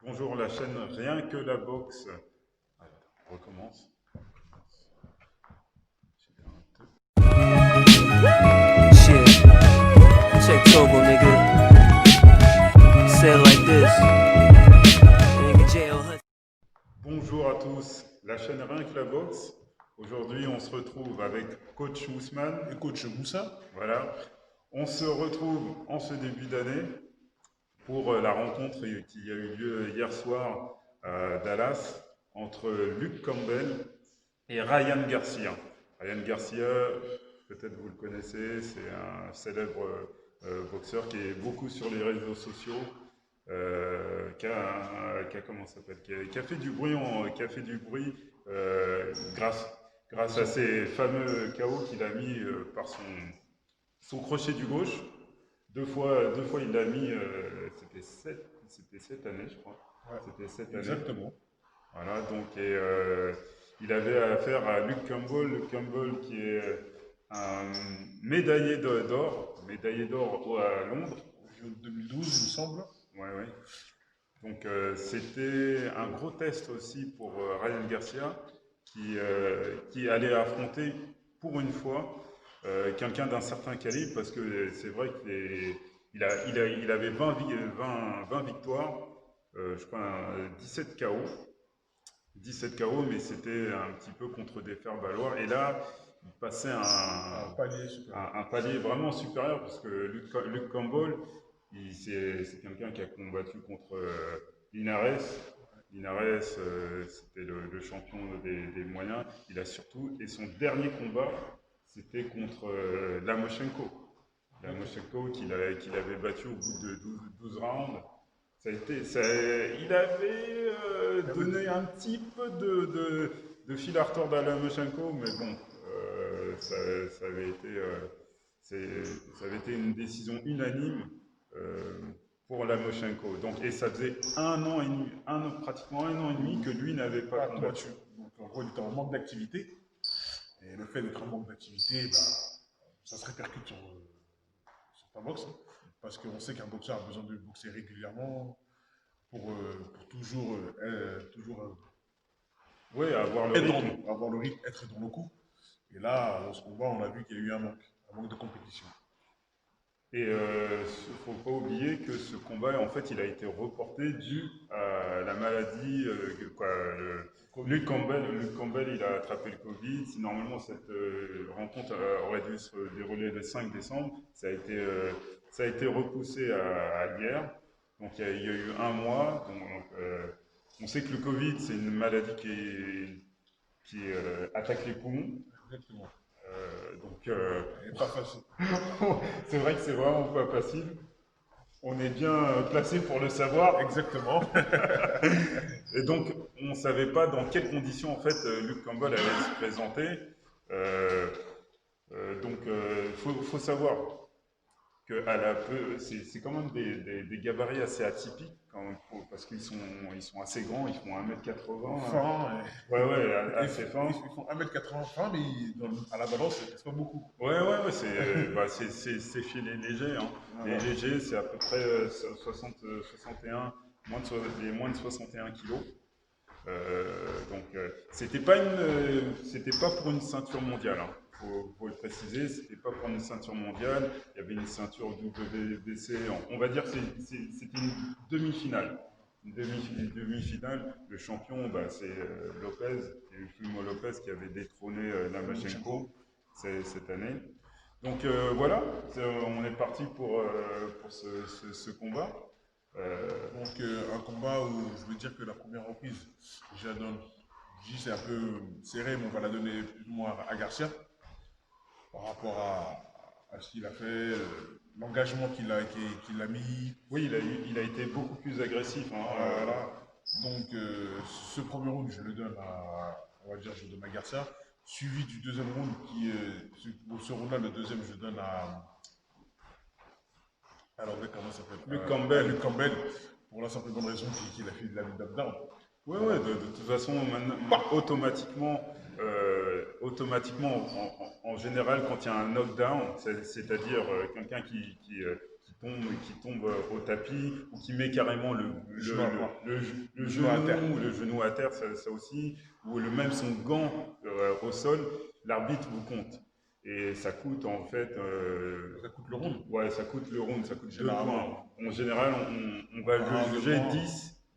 Bonjour la chaîne Rien que la boxe. Attends, on recommence. Shit, check Togo, nigga. Say it like this. Nigga J.O. Hudson. Bonjour à tous, la chaîne Rien que la boxe. Aujourd'hui, on se retrouve avec Coach Ousmane. Et coach Moussa, Voilà. On se retrouve en ce début d'année pour la rencontre qui a eu lieu hier soir à Dallas entre Luke Campbell et Ryan Garcia. Ryan Garcia, peut-être vous le connaissez, c'est un célèbre boxeur qui est beaucoup sur les réseaux sociaux, comment ça s'appelle, qui a fait du bruit, grâce à ces fameux KO qu'il a mis par son crochet du gauche. Deux fois il l'a mis, c'était cette année, je crois. ouais, C'était cette année. exactement. Voilà, donc il avait affaire à Luke Campbell. Luke Campbell qui est un médaillé d'or à Londres. En 2012, il me semble. Ouais, ouais. Donc c'était un gros test aussi pour Ryan Garcia qui allait affronter pour une fois quelqu'un d'un certain calibre parce que c'est vrai qu'il avait 20 victoires, je crois 17 KO. 17 KO, mais c'était un petit peu contre des fers-valoir. Et là, il passait Un palier super. un palier vraiment supérieur parce que Luke Campbell, c'est quelqu'un qui a combattu contre Linares. Linares, c'était le champion des moyens. Il a surtout, et son dernier combat, c'était contre Lamoshenko. Lamoshenko qu'il avait battu au bout de 12 rounds. Il avait donné un petit peu de fil à retordre à Lamoshenko, mais bon, ça avait été, ça avait été une décision unanime euh, pour Lamoshenko. Donc, et ça faisait un an et demi, pratiquement un an et demi que lui n'avait pas combattu. Donc en gros, il était en manque d'activité. Et le fait d'être en manque d'activité, bah, ça se répercute sur ta boxe. Parce qu'on sait qu'un boxeur a besoin de boxer régulièrement pour toujours Oui, avoir le être rythme. avoir le rythme, être dans le coup. Et là, dans ce combat, on a vu qu'il y a eu un manque de compétition. Et il ne faut pas oublier que ce combat, en fait, il a été reporté dû à la maladie. Luke Campbell, il a attrapé le Covid. Normalement, cette rencontre aurait dû se dérouler le 5 décembre. Ça a été repoussé à hier. Donc, il y a eu un mois. On sait que le Covid, c'est une maladie qui attaque les poumons. Exactement. Donc, Et pas facile. c'est vrai que c'est vraiment pas facile. On est bien placé pour le savoir. Exactement. Et donc, on ne savait pas dans quelles conditions en fait Luke Campbell allait se présenter. Euh, faut savoir que c'est quand même des gabarits assez atypiques parce ils sont assez grands, ils font 1m80. Fin, Ouais, ouais, assez fins. ils font 1m80 fin, mais à la balance, c'est pas beaucoup. Ouais, c'est chez les légers. Hein. Voilà. Les légers, c'est à peu près 61, les moins de 61 kilos. C'était pas pour une ceinture mondiale. Hein. Faut le préciser, c'était pas pour une ceinture mondiale. Il y avait une ceinture WBC. On va dire que c'était une demi-finale. Une demi-finale. Le champion, bah, c'est Lopez, Teofimo Lopez qui avait détrôné Lamachenko cette année. Donc voilà, on est parti pour ce combat. Donc un combat où je veux dire que la première reprise, je la donne, je dis c'est un peu serré, mais on va la donner plus ou moins à Garcia par rapport à ce qu'il a fait, l'engagement qu'il a mis. Oui, il a été beaucoup plus agressif. Hein, Voilà. Donc ce premier round, je le donne on va dire, je le donne à Garcia, suivi du deuxième round ce round-là, le deuxième, je le donne alors comment ça s'appelle Luke Campbell. Luke Campbell, pour la simple et bonne raison qu'il a fait de la knockdown. Ouais, ouais, de toute façon, automatiquement en général, quand il y a un knockdown, c'est-à-dire quelqu'un qui qui tombe au tapis ou qui met carrément le genou à terre, ça aussi, ou même son gant au sol, l'arbitre vous compte. Et ça coûte en fait. Ça coûte le round. Ouais, ça coûte le round, ça coûte 2 Généralement. points. En général, on va le juger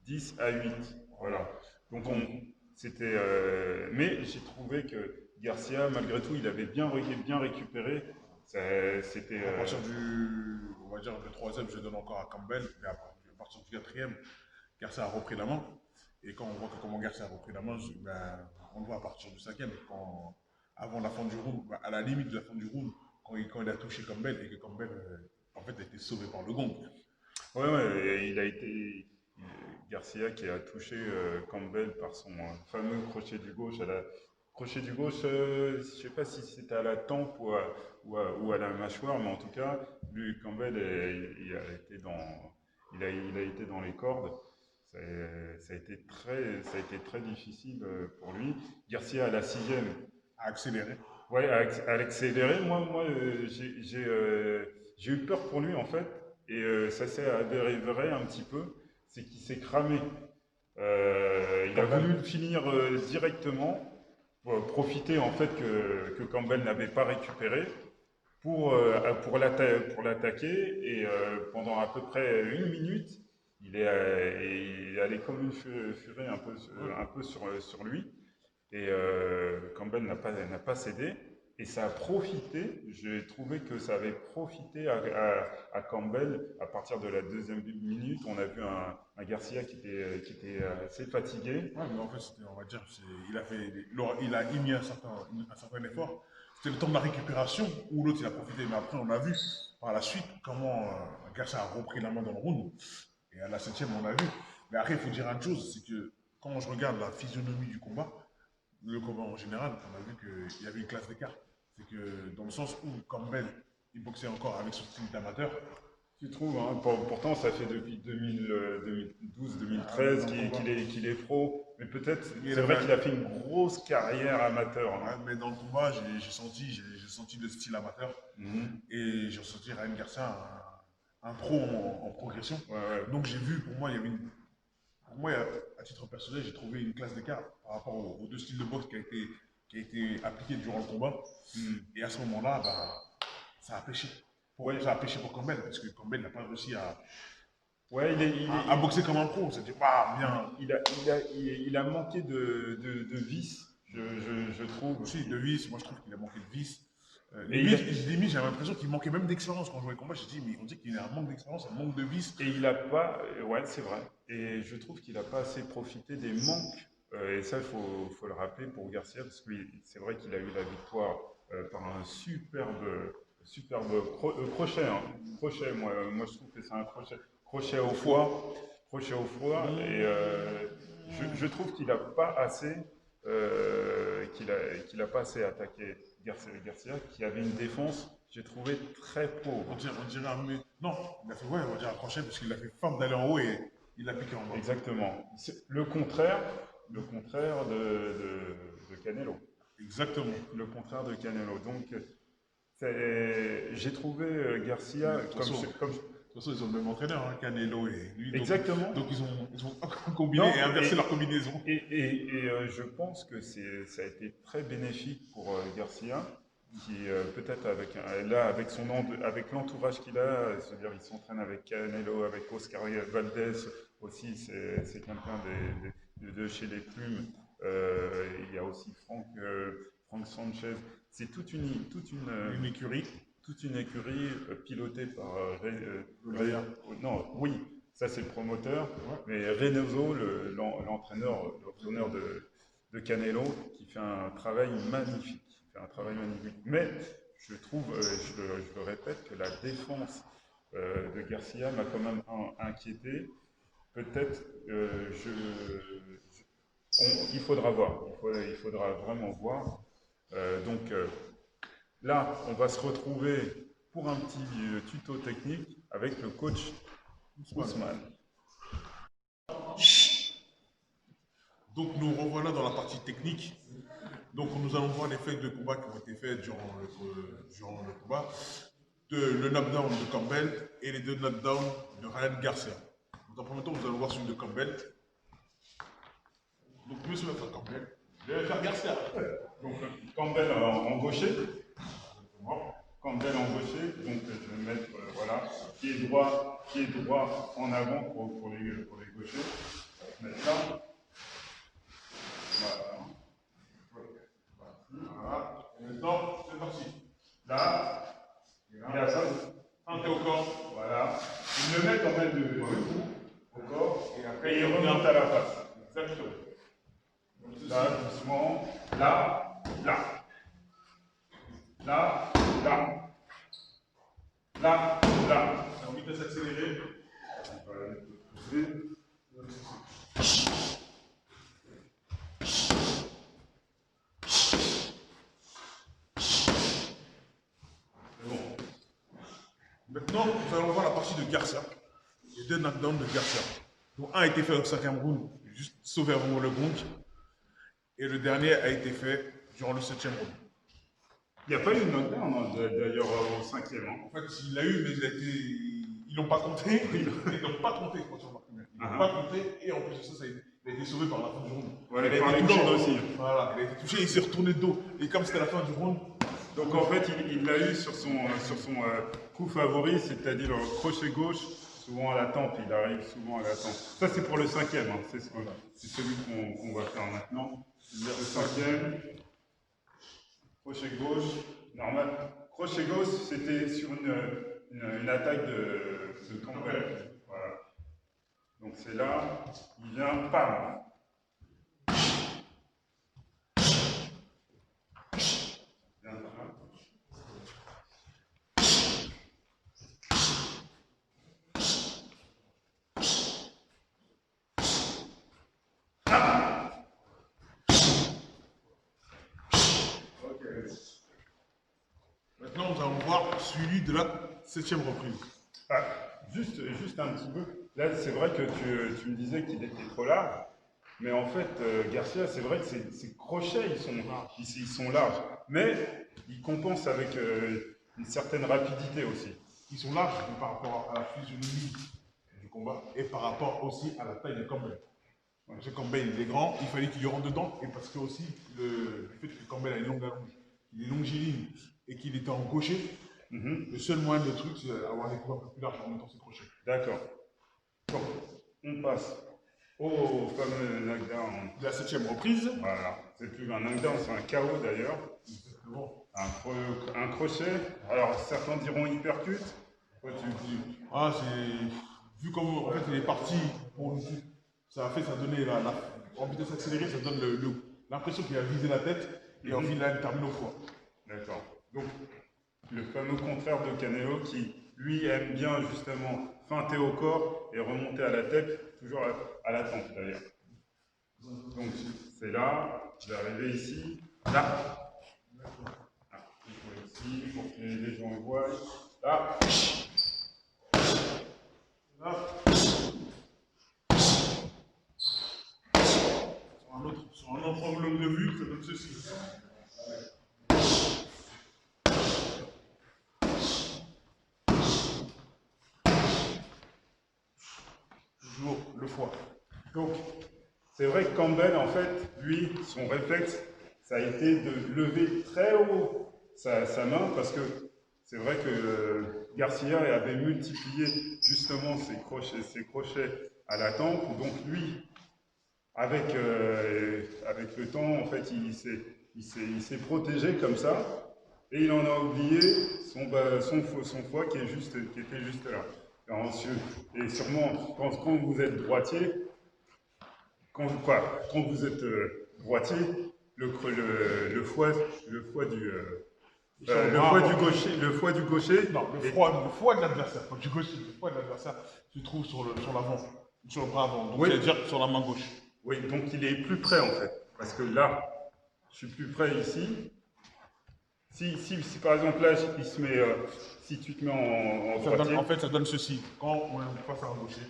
10 à 8. Voilà. Donc c'était. Mais j'ai trouvé que Garcia, malgré tout, il avait bien récupéré. C'était. À partir du, on va dire, le troisième, je donne encore à Campbell. Mais à partir du quatrième, Garcia a repris la main. Et quand on voit comment Garcia a repris la main, on le voit à partir du cinquième. Avant la fin du round, à la limite de la fin du round, quand il a touché Campbell et que Campbell, en fait, a été sauvé par le gong. Ouais, il a été. Garcia qui a touché Campbell par son fameux crochet du gauche crochet du gauche, je ne sais pas si c'était à la tempe ou à la mâchoire, mais en tout cas, lui, Campbell, il a été dans les cordes. Ça a été très difficile pour lui. Garcia à la sixième. A accéléré. Ouais, à accélérer. Moi j'ai eu peur pour lui en fait, et ça s'est avéré un petit peu. C'est qu'il s'est cramé. Il a voulu le finir directement, pour profiter en fait que Campbell n'avait pas récupéré pour l'attaquer. Et pendant à peu près 1 minute, il est allé comme une furie un peu sur lui. Et Campbell n'a pas cédé. Et ça a profité, j'ai trouvé que ça avait profité à Campbell. À partir de la deuxième minute, on a vu un Garcia qui était assez fatigué. Ouais, mais en fait, on va dire, il a mis un certain effort. C'était le temps de la récupération où l'autre il a profité. Mais après, on a vu par la suite comment Garcia a repris la main dans le round. Et à la septième, on a vu. Mais après, il faut dire une chose, c'est que quand je regarde la physionomie du combat, le combat en général, on a vu qu'il y avait une classe d'écart. C'est que dans le sens où Campbell, il boxait encore avec son style d'amateur. Tu trouves, hein, pourtant ça fait depuis 2012-2013 qu'il est pro, mais peut-être, c'est vrai qu'il a fait une grosse carrière amateur. Hein. Ouais, mais dans le combat, j'ai senti le style amateur. Et j'ai ressenti Ryan Garcia un pro en progression. Ouais. Donc j'ai vu, pour moi, à titre personnel, j'ai trouvé une classe d'écart par rapport aux deux styles de boxe qui a été appliqué durant le combat. Et à ce moment-là, ça a pêché. Ça a pêché pour Campbell, parce que Campbell n'a pas réussi à boxer comme un pro. C'était pas bien. Il a manqué de vis, je trouve. Aussi, de vis, moi je trouve qu'il a manqué de vis. J'ai l'impression qu'il manquait même d'expérience quand je jouais le combat. J'ai dit, mais on dit qu'il a un manque d'expérience, un manque de vis. Et il n'a pas, ouais, c'est vrai. Et je trouve qu'il n'a pas assez profité des manques. Et ça, il faut le rappeler pour Garcia, parce que c'est vrai qu'il a eu la victoire par un superbe crochet. Hein. Crochet, moi je trouve que c'est un crochet au foie. Et je trouve qu'il n'a pas assez attaqué Garcia, qui avait une défense, j'ai trouvé très pauvre. On dirait mais non, il a fait, ouais, on va dire un crochet, parce qu'il a fait forme d'aller en haut et il a piqué en bas. Exactement. C'est le contraire de Canelo. Exactement. Le contraire de Canelo. Donc, j'ai trouvé Garcia comme. De toute façon, ils ont le même entraîneur, hein, Canelo et lui. Exactement. Donc ils ont combiné et inversé leur combinaison. Et je pense que ça a été très bénéfique pour Garcia, qui peut-être avec l'entourage qu'il a, c'est-à-dire il s'entraîne avec Canelo, avec Oscar Valdez aussi, c'est quelqu'un de chez les Plumes. Il y a aussi Frank Sanchez. C'est toute une écurie. Toute une écurie pilotée par ça c'est le promoteur, mais Reynoso, l'entraîneur de Canelo, qui fait un travail magnifique. Mais je trouve, je le répète, que la défense de Garcia m'a quand même inquiété. Peut-être, il faudra voir. Il faudra vraiment voir. Là, on va se retrouver pour un petit tuto technique avec le coach Ousmane. Donc nous revoilà dans la partie technique. Donc nous allons voir les faits de combat qui ont été faits durant le combat. le knockdown de Campbell et les 2 knockdowns de Ryan Garcia. Donc, en premier temps, vous allez voir celui de Campbell. Donc, monsieur va faire Campbell. Je vais faire Garcia. Donc Campbell en gaucher. Campbell en gaucher. Donc je vais mettre voilà, pied droit en avant pour les gauchers. Mettre là. Voilà. Et maintenant, c'est parti. Là. Il a ça. Tentez au corps. Voilà. Il le met quand même de au corps. Et après, Et il remonte à la face. Exactement. Là, doucement. Là. Là. Là. Là. Là. Là. J'ai envie de s'accélérer. Maintenant, nous allons voir la partie de Garcia. Les 2 knockdowns de Garcia. Donc, un a été fait au 5e round, juste sauver vraiment le gong. Et le dernier a été fait durant le 7e round. Il n'y a pas eu de knockdown d'ailleurs au 5e. Hein. En fait, il l'a eu, mais ils l'ont pas compté. Ils l'ont pas compté, quand tu remarques. Ils l'ont pas compté. Et en plus de ça, il a été sauvé par la fin du round. Ouais, il a par été les touché cordes aussi. Voilà, il a été touché, il s'est retourné de dos. Et comme c'était la fin du round, Donc en fait, il l'a eu sur son coup favori, c'est-à-dire le crochet gauche, souvent à la tempe. Il arrive souvent à la tempe. Ça, c'est pour le 5e. Hein. C'est celui qu'on va faire maintenant. Le 5e, crochet gauche, normal. Crochet gauche, c'était sur une attaque de Campbell. Voilà. Donc c'est là, il vient, pam. maintenant, nous allons voir celui de la 7e reprise. Ah, juste un petit peu. Là, c'est vrai que tu me disais qu'il était trop large. Mais en fait, Garcia, c'est vrai que ses crochets, ils sont larges. Mais ils compensent avec une certaine rapidité aussi. Ils sont larges par rapport à la physionomie du combat et par rapport aussi à la taille de Campbell. Parce que Campbell, il est grand, il fallait qu'il lui rentre dedans. Et parce que aussi, le fait que Campbell a une longue allonge, il est longiligne et qu'il était en gaucher, le seul moyen de truc, c'est d'avoir des coups un peu plus larges en mettant ses crochets. D'accord. Bon, on passe au fameux knockdown. La 7e reprise. Voilà. C'est plus un knockdown, c'est un KO d'ailleurs. Exactement. Un crochet. Alors certains diront hypercut. Toi, tu dis. Ah, c'est. Vu comme en fait il est parti pour le coup, ça donnait en vitesse accélérée, ça donne l'impression qu'il a visé la tête et en final il termine au foie. D'accord. Donc, le fameux contraire de Canelo qui, lui, aime bien justement feinter au corps et remonter à la tête, toujours à la tempe d'ailleurs. Donc, c'est là, je vais arriver ici, là. Ah, ici, pour que les gens le voient. Là. Là. Sur un autre angle de vue, ça donne ceci. Toujours le foie. Donc, c'est vrai que Campbell, en fait, lui, son réflexe, ça a été de lever très haut sa main parce que c'est vrai que Garcia avait multiplié justement ses crochets à la tempe. Donc lui, avec le temps, en fait, il s'est protégé comme ça et il en a oublié son foie qui était juste là. Et sûrement, quand vous êtes droitier, quand vous êtes droitier, le foie du gaucher. Non, le foie de l'adversaire, pas du gaucher. Le foie de l'adversaire se trouve sur l'avant, sur le bras avant. Donc, oui. C'est-à-dire sur la main gauche. Oui, donc il est plus près en fait. Parce que là, je suis plus près ici. Si par exemple là, il se met, si tu te mets en droitier. En fait, ça donne ceci. Quand on est face à un gaucher,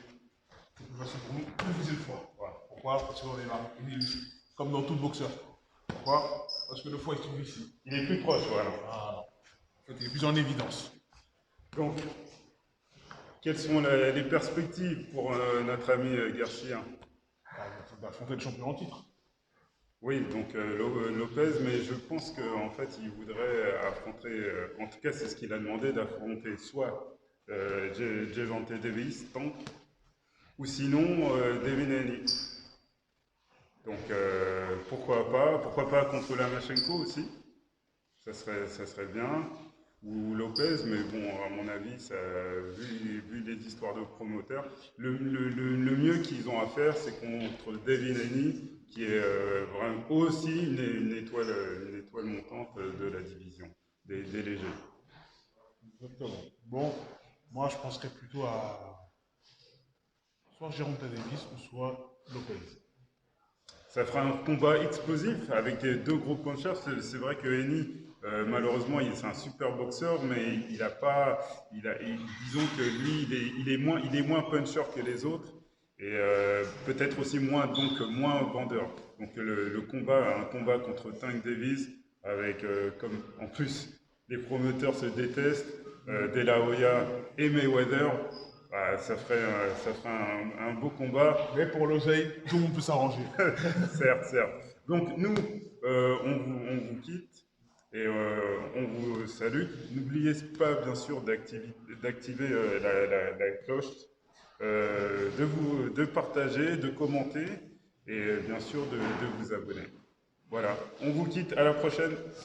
c'est plus facile pour nous de viser le foie. Voilà. Pourquoi? Parce qu'on est là, comme dans tout boxeur. Pourquoi? Parce que le foie il se trouve ici. Il est plus proche, voilà. Ah, en fait, il est plus en évidence. Donc, quelles sont les perspectives pour notre ami Garcia? D'affronter le champion en titre. Oui, donc Lopez, mais je pense qu'en fait, il voudrait affronter, en tout cas, c'est ce qu'il a demandé, d'affronter soit Gervonta Davis, Tank, ou sinon Devin Haney. Donc pourquoi pas contre Lomachenko aussi, ça serait bien, ou Lopez, mais bon, à mon avis, vu les histoires de promoteurs, le mieux qu'ils ont à faire, c'est contre Devin Haney, qui est vraiment aussi une étoile montante de la division, des légers. Exactement. Bon, moi je penserais plutôt à soit Jérôme Davis ou soit Lopez. Ça fera un combat explosif avec des deux gros punchers. C'est vrai que Henny, malheureusement, c'est un super boxeur, mais il a pas, disons que lui, il est moins puncher que les autres et peut-être aussi moins vendeur. Donc un combat contre Tank Davis avec comme en plus les promoteurs se détestent, De La Hoya et Mayweather. Bah, ça ferait un beau combat. Mais pour l'oseille, tout le monde peut s'arranger. Certes, certes. Donc nous, on vous quitte et on vous salue. N'oubliez pas, bien sûr, d'activer la cloche, de partager, de commenter et bien sûr de vous abonner. Voilà, on vous quitte, à la prochaine.